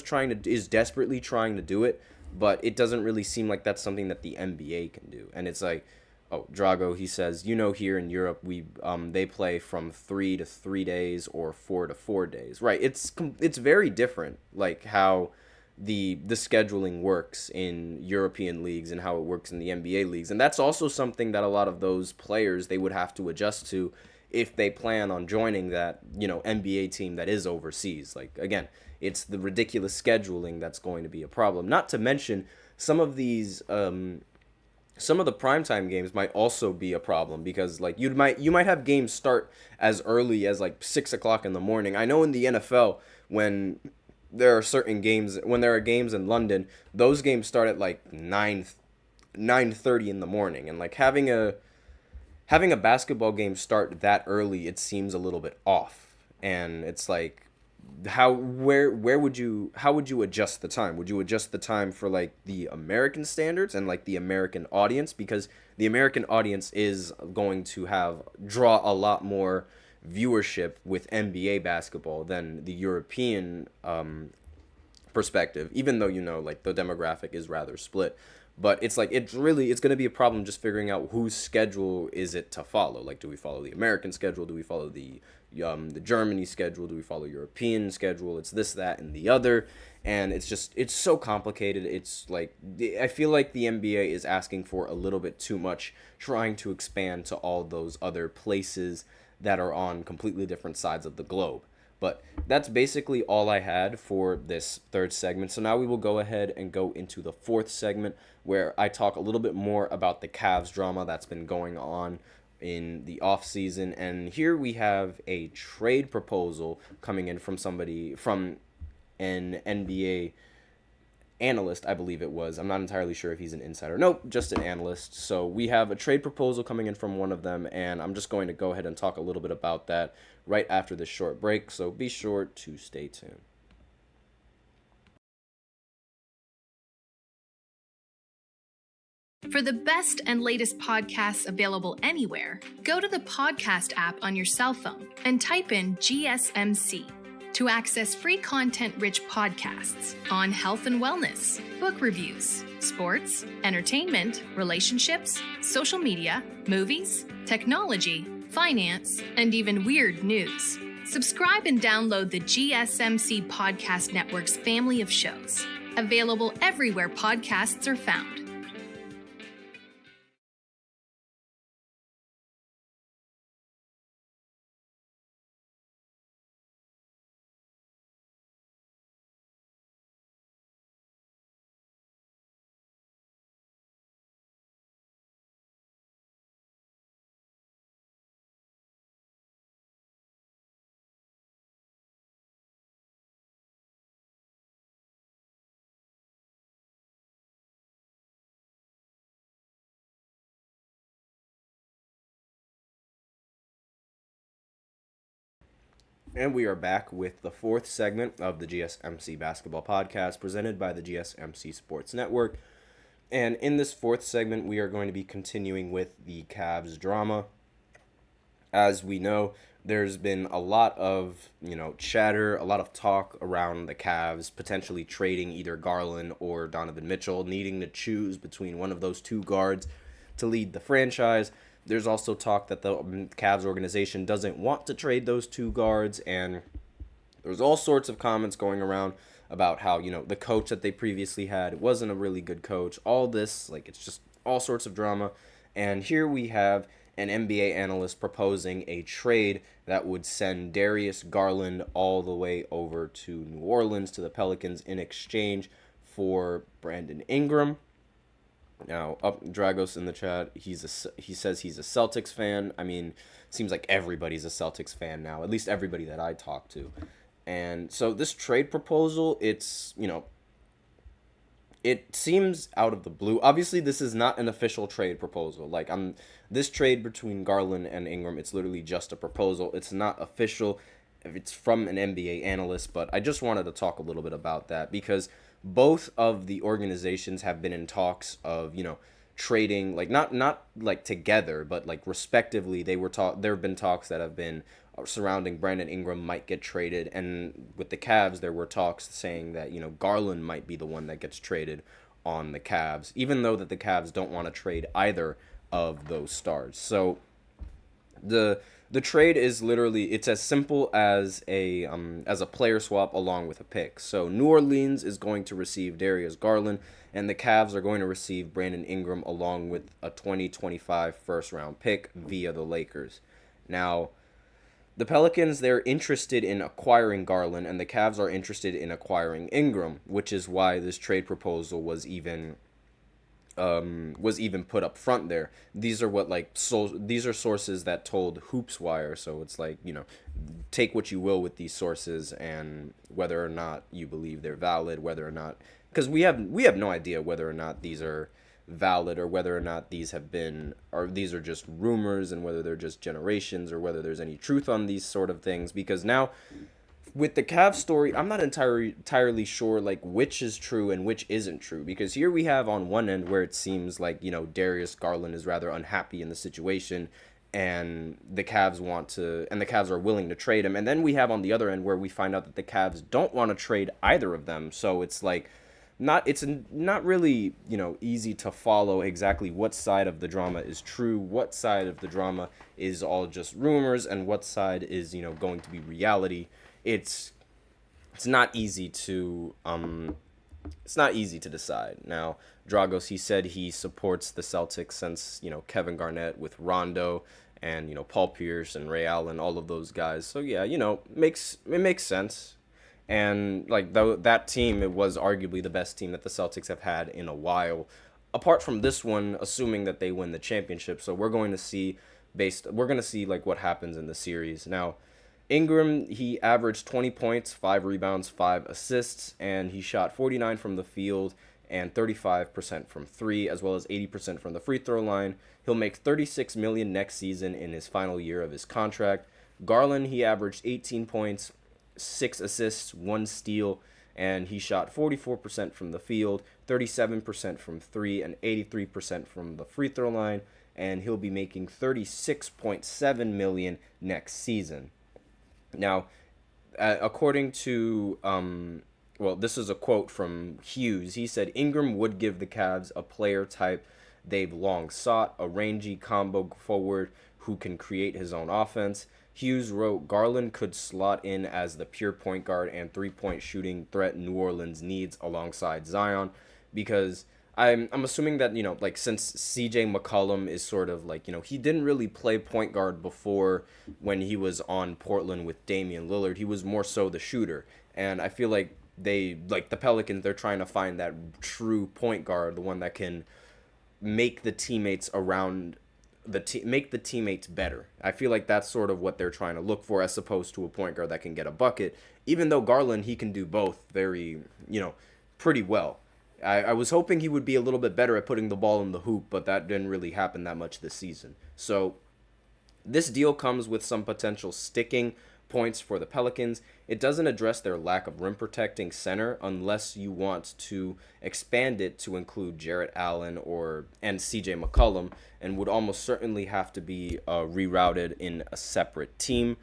Speaker 1: is desperately trying to do it, but it doesn't really seem like that's something that the NBA can do. And it's like, oh, Drago, he says, here in Europe they play from 3 to 3 days or 4 to 4 days. Right? It's very different, like how the scheduling works in European leagues and how it works in the NBA leagues. And that's also something that a lot of those players, they would have to adjust to if they plan on joining that, NBA team that is overseas. Like, again, it's the ridiculous scheduling that's going to be a problem. Not to mention some of these, some of the primetime games might also be a problem, because like you might have games start as early as like 6 o'clock in the morning. I know in the NFL, when there are games in London, those games start at like 9:30 in the morning, and like having a basketball game start that early, it seems a little bit off. And it's like, how would you adjust the time? Would you adjust the time for like the American standards and like the American audience? Because the American audience is going to draw a lot more viewership with NBA basketball than the European perspective, even though like the demographic is rather split. But it's like it's going to be a problem just figuring out whose schedule is it to follow. Like, do we follow the American schedule? Do we follow the Germany schedule? Do we follow European schedule? It's this, that, and the other. And it's so complicated. It's like, I feel like the NBA is asking for a little bit too much, trying to expand to all those other places that are on completely different sides of the globe. But that's basically all I had for this third segment. So now we will go ahead and go into the fourth segment, where I talk a little bit more about the Cavs drama that's been going on in the offseason. And here we have a trade proposal coming in from an NBA analyst, I believe it was. I'm not entirely sure if he's an insider. Nope, just an analyst. So we have a trade proposal coming in from one of them, and I'm just going to go ahead and talk a little bit about that right after this short break. So be sure to stay tuned.
Speaker 4: For the best and latest podcasts available anywhere, go to the podcast app on your cell phone and type in GSMC to access free content-rich podcasts on health and wellness, book reviews, sports, entertainment, relationships, social media, movies, technology, finance, and even weird news. Subscribe and download the GSMC Podcast Network's family of shows, available everywhere podcasts are found.
Speaker 1: And we are back with the fourth segment of the GSMC Basketball Podcast presented by the GSMC Sports Network. And in this fourth segment, we are going to be continuing with the Cavs drama. As we know, there's been a lot of, chatter, a lot of talk around the Cavs potentially trading either Garland or Donovan Mitchell, needing to choose between one of those two guards to lead the franchise. There's also talk that the Cavs organization doesn't want to trade those two guards, and there's all sorts of comments going around about how, the coach that they previously had wasn't a really good coach. All this, it's just all sorts of drama. And here we have an NBA analyst proposing a trade that would send Darius Garland all the way over to New Orleans to the Pelicans in exchange for Brandon Ingram. Now, Dragos in the chat, he says he's a Celtics fan. I mean, seems like everybody's a Celtics fan now, at least everybody that I talk to. And so this trade proposal, it's, it seems out of the blue. Obviously, this is not an official trade proposal. This trade between Garland and Ingram, it's literally just a proposal. It's not official. It's from an NBA analyst, but I just wanted to talk a little bit about that because both of the organizations have been in talks of, trading, not together, but respectively. There have been talks that have been surrounding Brandon Ingram might get traded, and with the Cavs there were talks saying that Garland might be the one that gets traded on the Cavs, even though that the Cavs don't want to trade either of those stars. So the trade is literally, it's as simple as a player swap along with a pick. So New Orleans is going to receive Darius Garland, and the Cavs are going to receive Brandon Ingram along with a 2025 first-round pick via the Lakers. Now, the Pelicans, they're interested in acquiring Garland, and the Cavs are interested in acquiring Ingram, which is why this trade proposal was even put up front there. These are these are sources that told HoopsWire, so it's take what you will with these sources and whether or not you believe they're valid, whether or not, because we have no idea whether or not these are valid or whether or not these are just rumors and whether they're just generations or whether there's any truth on these sort of things, because now with the Cavs story, I'm not entirely sure which is true and which isn't true, because here we have on one end where it seems Darius Garland is rather unhappy in the situation and the Cavs are willing to trade him, and then we have on the other end where we find out that the Cavs don't want to trade either of them. So it's not really easy to follow exactly what side of the drama is true, what side of the drama is all just rumors, and what side is going to be reality. It's not easy to decide. Now, Dragos, he said he supports the Celtics since Kevin Garnett with Rondo and Paul Pierce and Ray Allen, all of those guys. So yeah, it makes sense. And that team, it was arguably the best team that the Celtics have had in a while, apart from this one, assuming that they win the championship. So we're going to see what happens in the series. Now, Ingram, he averaged 20 points, 5 rebounds, 5 assists, and he shot 49 from the field and 35% from 3, as well as 80% from the free throw line. He'll make $36 million next season in his final year of his contract. Garland, he averaged 18 points, 6 assists, 1 steal, and he shot 44% from the field, 37% from 3, and 83% from the free throw line, and he'll be making $36.7 million next season. Now, according to, this is a quote from Hughes. He said, Ingram would give the Cavs a player type they've long sought, a rangy combo forward who can create his own offense. Hughes wrote, Garland could slot in as the pure point guard and three-point shooting threat New Orleans needs alongside Zion, because I'm assuming that, since CJ McCollum is sort of he didn't really play point guard before when he was on Portland with Damian Lillard. He was more so the shooter. And I feel like the Pelicans, they're trying to find that true point guard, the one that can make the teammates around make the teammates better. I feel like that's sort of what they're trying to look for, as opposed to a point guard that can get a bucket, even though Garland, he can do both very, pretty well. I was hoping he would be a little bit better at putting the ball in the hoop, but that didn't really happen that much this season. So this deal comes with some potential sticking points for the Pelicans. It doesn't address their lack of rim protecting center unless you want to expand it to include Jarrett Allen and CJ McCollum, and would almost certainly have to be rerouted in a separate team.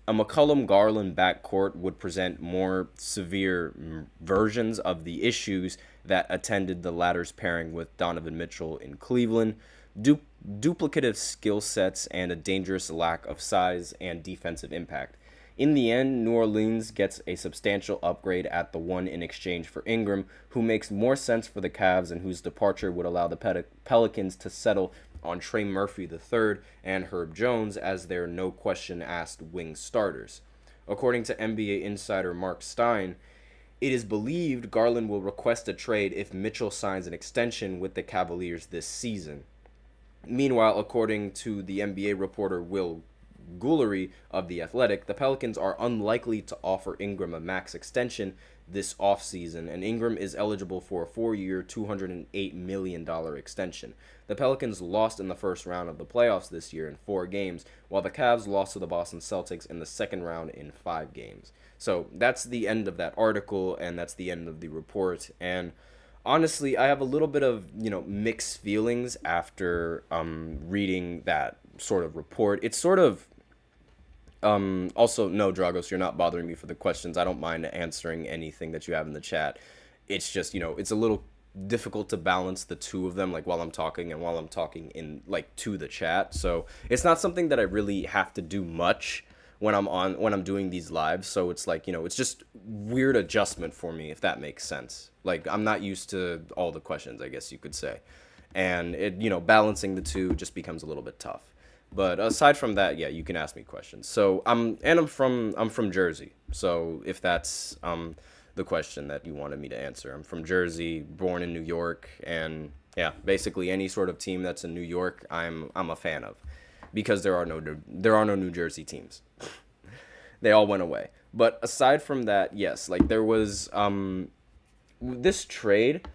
Speaker 1: A McCollum-Garland backcourt would present more severe versions of the issues that attended the latter's pairing with Donovan Mitchell in Cleveland. Duplicative skill sets and a dangerous lack of size and defensive impact. In the end, New Orleans gets a substantial upgrade at the 1 in exchange for Ingram, who makes more sense for the Cavs and whose departure would allow the Pelicans to settle on Trey Murphy III and Herb Jones as their no-question-asked wing starters. According to NBA insider Mark Stein, it is believed Garland will request a trade if Mitchell signs an extension with the Cavaliers this season. Meanwhile, according to the NBA reporter Will Gullery of The Athletic, the Pelicans are unlikely to offer Ingram a max extension this offseason, and Ingram is eligible for a 4-year, $208 million extension. The Pelicans lost in the first round of the playoffs this year in 4 games, while the Cavs lost to the Boston Celtics in the second round in 5 games. So that's the end of that article, and that's the end of the report. And honestly, I have a little bit of, mixed feelings after reading that sort of report. It's sort of also, no, Dragos, you're not bothering me for the questions. I don't mind answering anything that you have in the chat. It's just, it's a little difficult to balance the two of them, like while I'm talking and while I'm talking in to the chat. So it's not something that I really have to do much when I'm doing these lives. So it's it's just weird adjustment for me, if that makes sense. I'm not used to all the questions, I guess you could say. And it, balancing the two just becomes a little bit tough. But aside from that, yeah, you can ask me questions. So I'm from Jersey. So if that's the question that you wanted me to answer, I'm from Jersey, born in New York, and yeah, basically any sort of team that's in New York, I'm a fan of, because there are no New Jersey teams. They all went away. But aside from that, yes, there was this trade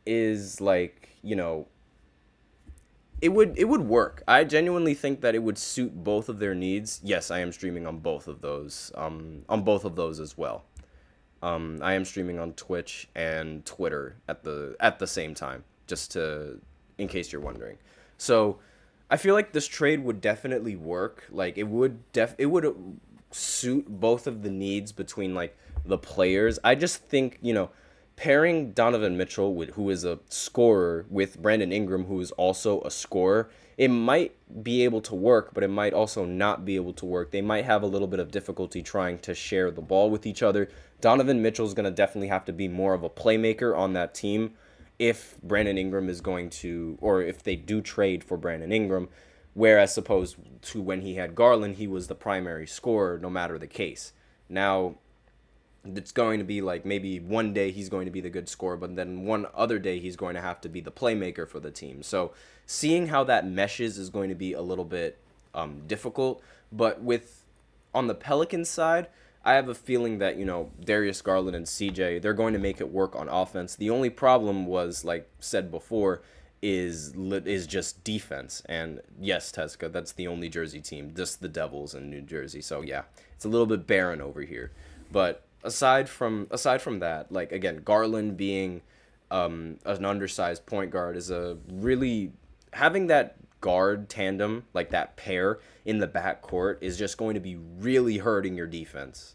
Speaker 1: is it would work. I genuinely think that it would suit both of their needs. Yes, I am streaming on both of those. As well. I am streaming on Twitch and Twitter at the same time, in case you're wondering. So, I feel like this trade would definitely work. It would suit both of the needs between the players. I just think, pairing Donovan Mitchell, who is a scorer, with Brandon Ingram, who is also a scorer, it might be able to work, but it might also not be able to work. They might have a little bit of difficulty trying to share the ball with each other. Donovan Mitchell is going to definitely have to be more of a playmaker on that team if Brandon Ingram is going to, or if they do trade for Brandon Ingram, whereas opposed to when he had Garland, he was the primary scorer no matter the case. Now, it's going to be maybe one day he's going to be the good scorer, but then one other day he's going to have to be the playmaker for the team. So seeing how that meshes is going to be a little bit difficult. But on the Pelicans side, I have a feeling that, Darius Garland and CJ, they're going to make it work on offense. The only problem was, like said before, is just defense. And yes, Teska, that's the only Jersey team, just the Devils in New Jersey. So yeah, it's a little bit barren over here. But aside from that, again, Garland being an undersized point guard is having that guard tandem, that pair in the backcourt, is just going to be really hurting your defense.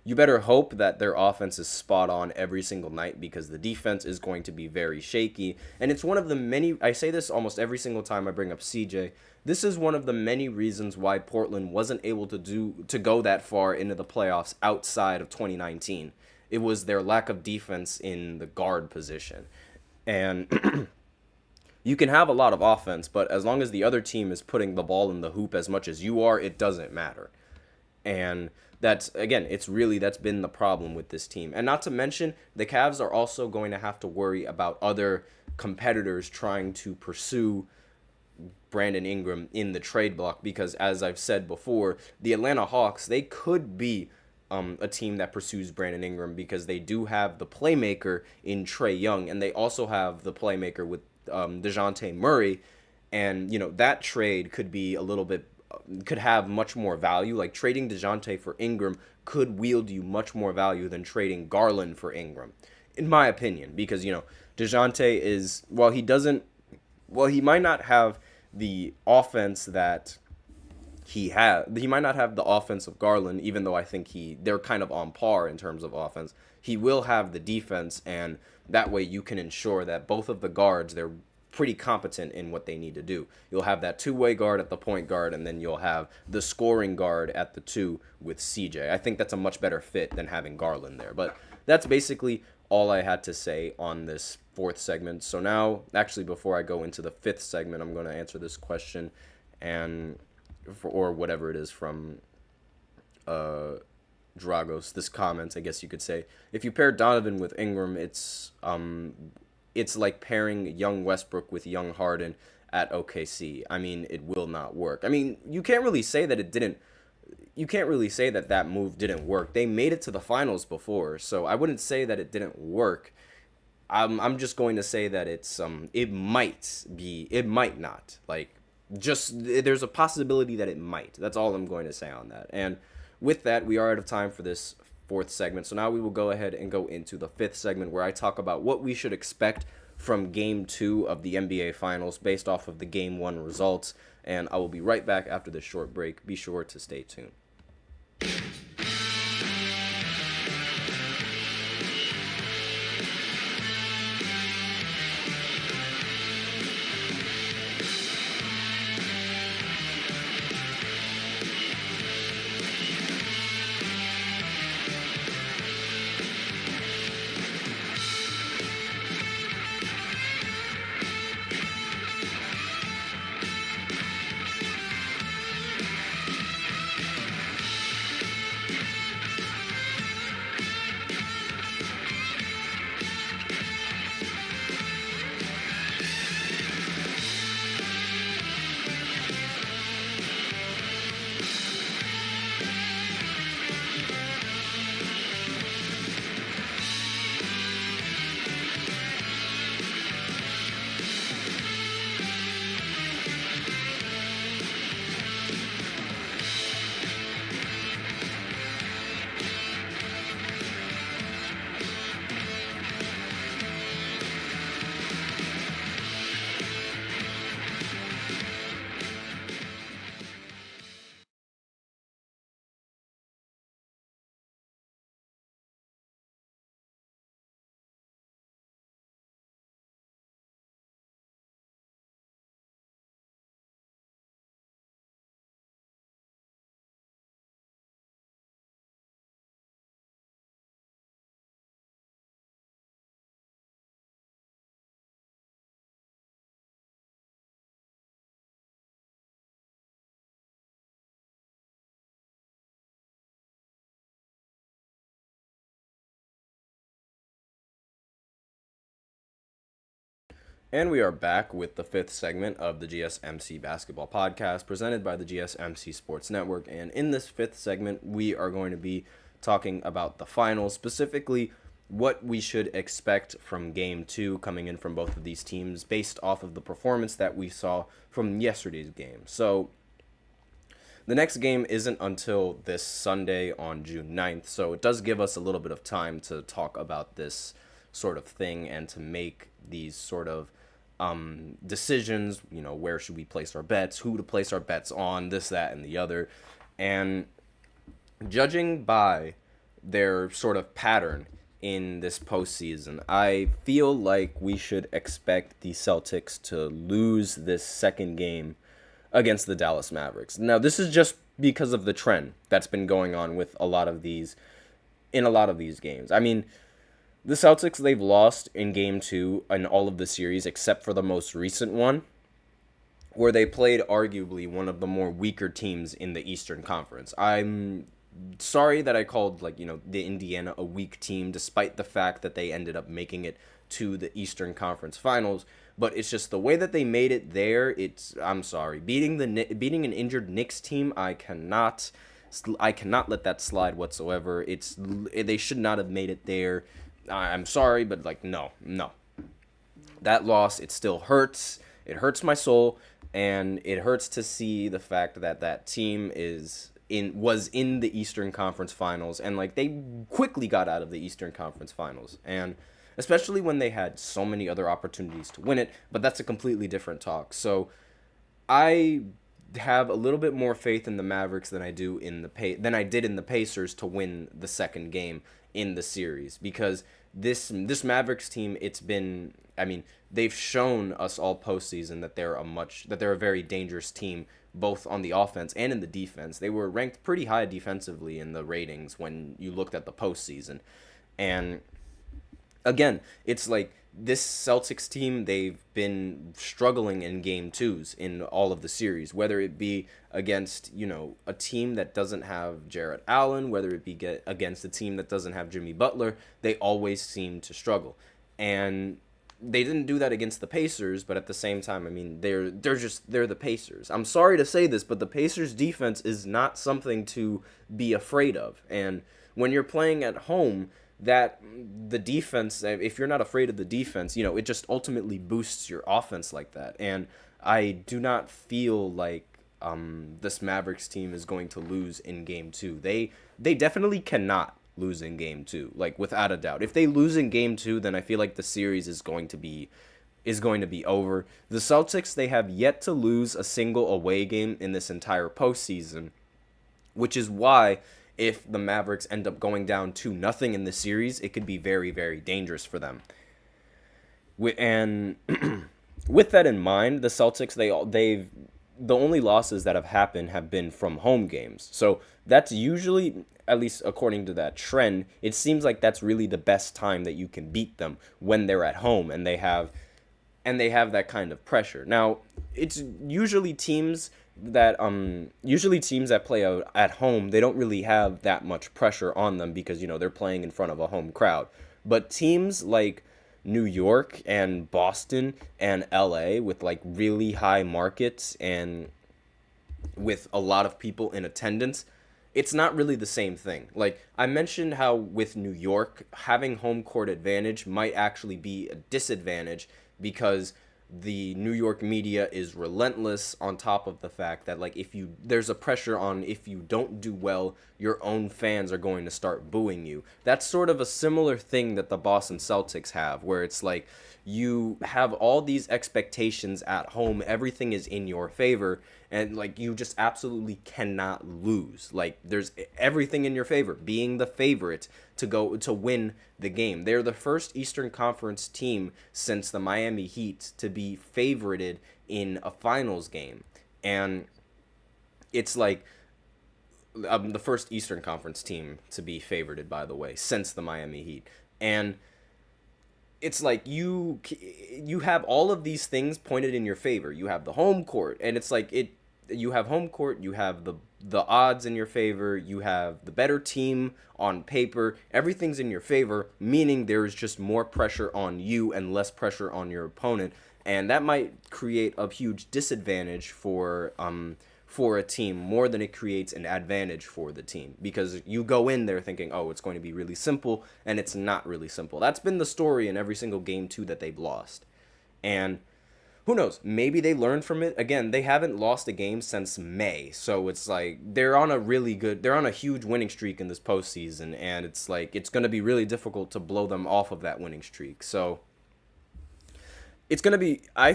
Speaker 1: You better hope that their offense is spot on every single night, because the defense is going to be very shaky. And it's one of the many, I say this almost every single time I bring up CJ, this is one of the many reasons why Portland wasn't able to go that far into the playoffs outside of 2019. It was their lack of defense in the guard position. And you can have a lot of offense, but as long as the other team is putting the ball in the hoop as much as you are, it doesn't matter. And that's been the problem with this team. And not to mention, the Cavs are also going to have to worry about other competitors trying to pursue Brandon Ingram in the trade block, because as I've said before, the Atlanta Hawks, they could be a team that pursues Brandon Ingram, because they do have the playmaker in Trae Young, and they also have the playmaker with DeJounte Murray. And that trade could be a little bit could have much more value. Like trading DeJounte for Ingram could wield you much more value than trading Garland for Ingram, in my opinion, because DeJounte is, he might not have the offense that he might not have the offense of Garland, even though I think they're kind of on par in terms of offense. He will have the defense, and that way you can ensure that both of the guards, they're pretty competent in what they need to do. You'll have that two-way guard at the point guard, and then you'll have the scoring guard at the 2 with CJ. I think that's a much better fit than having Garland there. But that's basically all I had to say on this 4th segment. So now, actually, before I go into the 5th segment, I'm going to answer this question or whatever it is from Dragos, this comment, I guess you could say. If you pair Donovan with Ingram, it's like pairing young Westbrook with young Harden at OKC. I mean, it will not work. I mean, you can't really say that that move didn't work. They made it to the finals before, so I wouldn't say that it didn't work. I'm just going to say that it might not. Like, there's a possibility that it might. That's all I'm going to say on that. And with that, we are out of time for this 4th segment. So now we will go ahead and go into the 5th segment, where I talk about what we should expect from Game 2 of the NBA Finals based off of the Game 1 results. And I will be right back after this short break. Be sure to stay tuned. And we are back with the 5th segment of the GSMC Basketball Podcast presented by the GSMC Sports Network. And in this 5th segment, we are going to be talking about the finals, specifically what we should expect from Game 2 coming in from both of these teams based off of the performance that we saw from yesterday's game. So the next game isn't until this Sunday on June 9th, so it does give us a little bit of time to talk about this sort of thing and to make these sort of decisions, where should we place our bets, who to place our bets on, this, that, and the other. And judging by their sort of pattern in this postseason, I feel like we should expect the Celtics to lose this second game against the Dallas Mavericks. Now, this is just because of the trend that's been going on with a lot of these games. I mean, the Celtics, they've lost in Game 2 in all of the series except for the most recent one, where they played arguably one of the more weaker teams in the Eastern Conference. I'm sorry that I called, the Indiana a weak team, despite the fact that they ended up making it to the Eastern Conference Finals. But it's just the way that they made it there. I'm sorry. Beating an injured Knicks team, I cannot let that slide whatsoever. They should not have made it there. I'm sorry, but no. That loss, it still hurts. It hurts my soul, and it hurts to see the fact that that team was in the Eastern Conference Finals, and like they quickly got out of the Eastern Conference Finals, and especially when they had so many other opportunities to win it. But that's a completely different talk. So I have a little bit more faith in the Mavericks than I did in the Pacers to win the second game in the series, because this Mavericks team, they've shown us all postseason that they're a very dangerous team, both on the offense and in the defense. They were ranked pretty high defensively in the ratings when you looked at the postseason. And again, it's like this Celtics team, they've been struggling in game twos in all of the series, whether it be against, a team that doesn't have Jarrett Allen, whether it be against a team that doesn't have Jimmy Butler, they always seem to struggle. And they didn't do that against the Pacers, but at the same time, they're the Pacers. I'm sorry to say this, but the Pacers defense is not something to be afraid of. And when you're playing at home, that the defense, if you're not afraid of the defense, it just ultimately boosts your offense like that. And I do not feel like this Mavericks team is going to lose in game two. They definitely cannot lose in game two, like without a doubt. If they lose in game two, then I feel like the series is going to be over. The Celtics, they have yet to lose a single away game in this entire postseason, which is why if the Mavericks end up going down 2-0 in the series, it could be very, very dangerous for them. And with that in mind, the Celtics, the only losses that have happened have been from home games. So that's usually, at least according to that trend, it seems like that's really the best time that you can beat them, when they're at home and they have that kind of pressure. Now, it's usually teams that play out at home, they don't really have that much pressure on them because they're playing in front of a home crowd. But teams like New York and Boston and LA, with like really high markets and with a lot of people in attendance, it's not really the same thing. Like I mentioned how with New York, having home court advantage might actually be a disadvantage because the New York media is relentless, on top of the fact that like there's a pressure on, if you don't do well, your own fans are going to start booing you. That's sort of a similar thing that the Boston Celtics have, where it's like you have all these expectations at home, everything is in your favor, and like you just absolutely cannot lose. Like there's everything in your favor, being the favorite to win the game. They're the first Eastern Conference team since the Miami Heat to be favorited in a finals game. And it's like the first Eastern Conference team to be favorited, by the way, since the Miami Heat. And it's like you have all of these things pointed in your favor. You have the home court, and it's like you have home court, you have the odds in your favor, you have the better team on paper, everything's in your favor, meaning there is just more pressure on you and less pressure on your opponent, and that might create a huge disadvantage for a team more than it creates an advantage for the team, because you go in there thinking, oh, it's going to be really simple, and it's not really simple. That's been the story in every single game too that they've lost. And who knows? Maybe they learned from it. Again, they haven't lost a game since May, so it's like they're on a huge winning streak in this postseason, and it's like it's going to be really difficult to blow them off of that winning streak. So it's going to be, I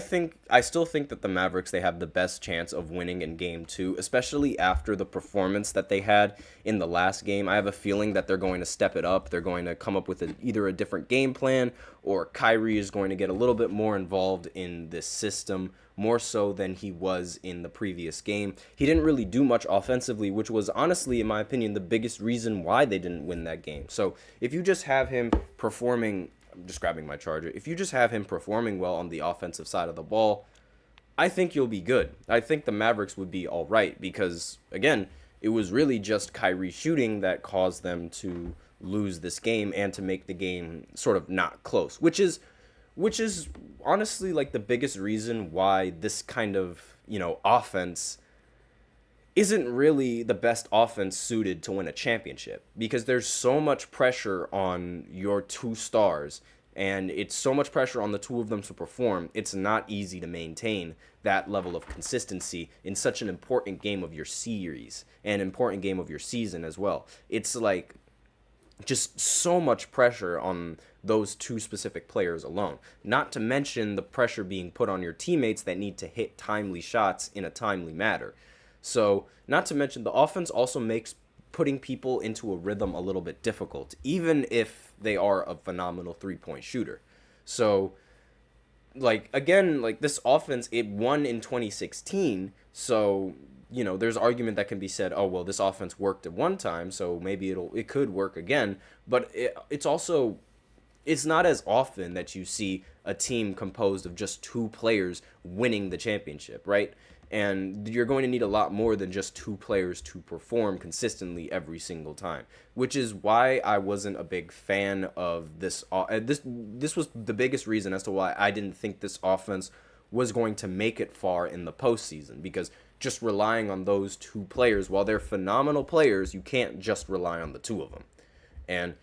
Speaker 1: still think that the Mavericks, they have the best chance of winning in game two, especially after the performance that they had in the last game. I have a feeling that they're going to step it up. They're going to come up with either a different game plan, or Kyrie is going to get a little bit more involved in this system, more so than he was in the previous game. He didn't really do much offensively, which was honestly, in my opinion, the biggest reason why they didn't win that game. So if you just have him performing, I'm just grabbing my charger. If you just have him performing well on the offensive side of the ball, I think you'll be good. I think the Mavericks would be all right because, again, it was really just Kyrie shooting that caused them to lose this game and to make the game sort of not close, which is honestly like the biggest reason why this kind of, offense isn't really the best offense suited to win a championship, because there's so much pressure on your two stars And it's so much pressure on the two of them to perform. It's not easy to maintain that level of consistency in such an important game of your series and important game of your season as well. It's like just so much pressure on those two specific players alone. Not to mention the pressure being put on your teammates that need to hit timely shots in a timely manner. So, not to mention the offense also makes putting people into a rhythm a little bit difficult, even if they are a phenomenal three-point shooter. So, like, again, like, this offense, it won in 2016, so, you know, there's argument that can be said, oh, well, this offense worked at one time, so maybe it could work again, but it's also, it's not as often that you see a team composed of just two players winning the championship, right? And you're going to need a lot more than just two players to perform consistently every single time, which is why I wasn't a big fan of this. This was the biggest reason as to why I didn't think this offense was going to make it far in the postseason, because just relying on those two players, while they're phenomenal players, you can't just rely on the two of them. And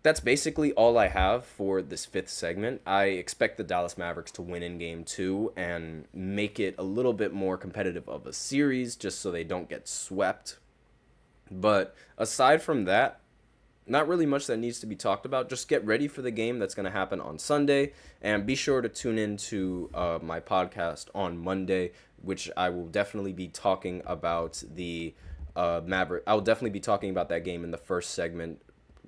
Speaker 1: that's basically all I have for this fifth segment. I expect the Dallas Mavericks to win in Game 2 and make it a little bit more competitive of a series just so they don't get swept. But aside from that, not really much that needs to be talked about. Just get ready for the game that's going to happen on Sunday, and be sure to tune in to my podcast on Monday, which I will definitely be talking about the Maverick. I will definitely be talking about that game in the first segment.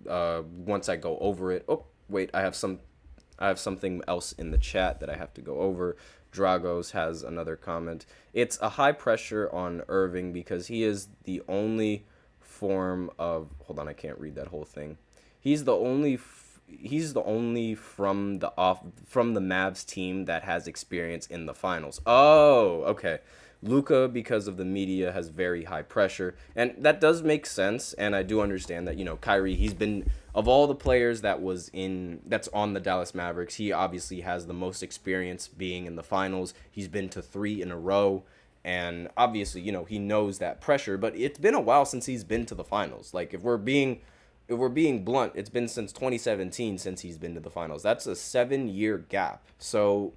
Speaker 1: Once I go over it. Oh, wait, I have something else in the chat that I have to go over. Dragos has another comment. It's a high pressure on Irving because he is the only form of, hold on, I can't read that whole thing. He's the only from the Mavs team that has experience in the finals. Oh, okay. Luka, because of the media, has very high pressure, and that does make sense, and I do understand that, you know, Kyrie, he's been, of all the players that's on the Dallas Mavericks, he obviously has the most experience being in the finals. He's been to 3 in a row, and obviously, you know, he knows that pressure, but it's been a while since he's been to the finals. Like, if we're being blunt, it's been since 2017 since he's been to the finals. That's a 7-year gap. So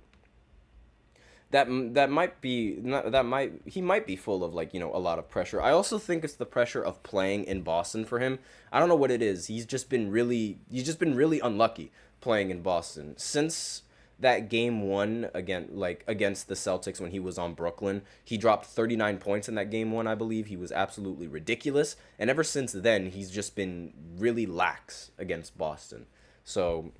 Speaker 1: he might be full of, like, you know, a lot of pressure. I also think it's the pressure of playing in Boston for him. I don't know what it is. He's just been really unlucky playing in Boston since that game 1 against the Celtics when he was on Brooklyn. He dropped 39 points in that game 1, I believe. He was absolutely ridiculous, and ever since then he's just been really lax against Boston. So,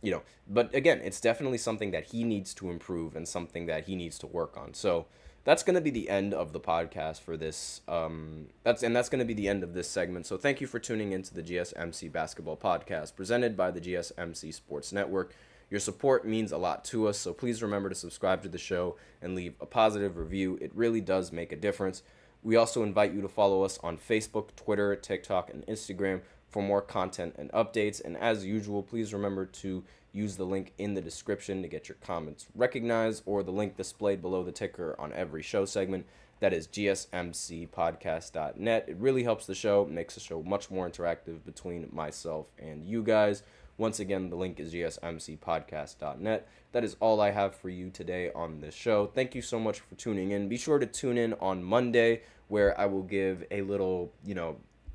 Speaker 1: you know, but again, it's definitely something that he needs to improve and something that he needs to work on. So that's going to be the end of the podcast for this. That's going to be the end of this segment. So thank you for tuning into the GSMC Basketball Podcast presented by the GSMC Sports Network. Your support means a lot to us, so please remember to subscribe to the show and leave a positive review. It really does make a difference. We also invite you to follow us on Facebook, Twitter, TikTok, and Instagram for more content and updates. And as usual, please remember to use the link in the description to get your comments recognized, or the link displayed below the ticker on every show segment. That is gsmcpodcast.net. It really helps the show, makes the show much more interactive between myself and you guys. Once again, the link is gsmcpodcast.net. That is all I have for you today on this show. Thank you so much for tuning in. Be sure to tune in on Monday, where I will give a little,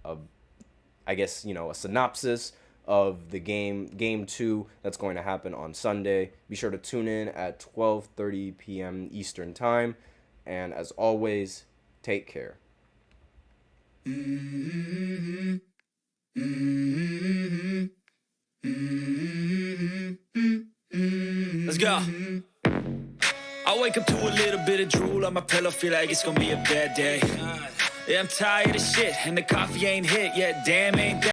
Speaker 1: a synopsis of the game 2 that's going to happen on Sunday. Be sure to tune in at 12:30 p.m. Eastern Time. And as always, take care.
Speaker 2: Let's go. I wake up to a little bit of drool on my pillow, feel like it's gonna be a bad day. Yeah, I'm tired of shit, and the coffee ain't hit yet, damn ain't that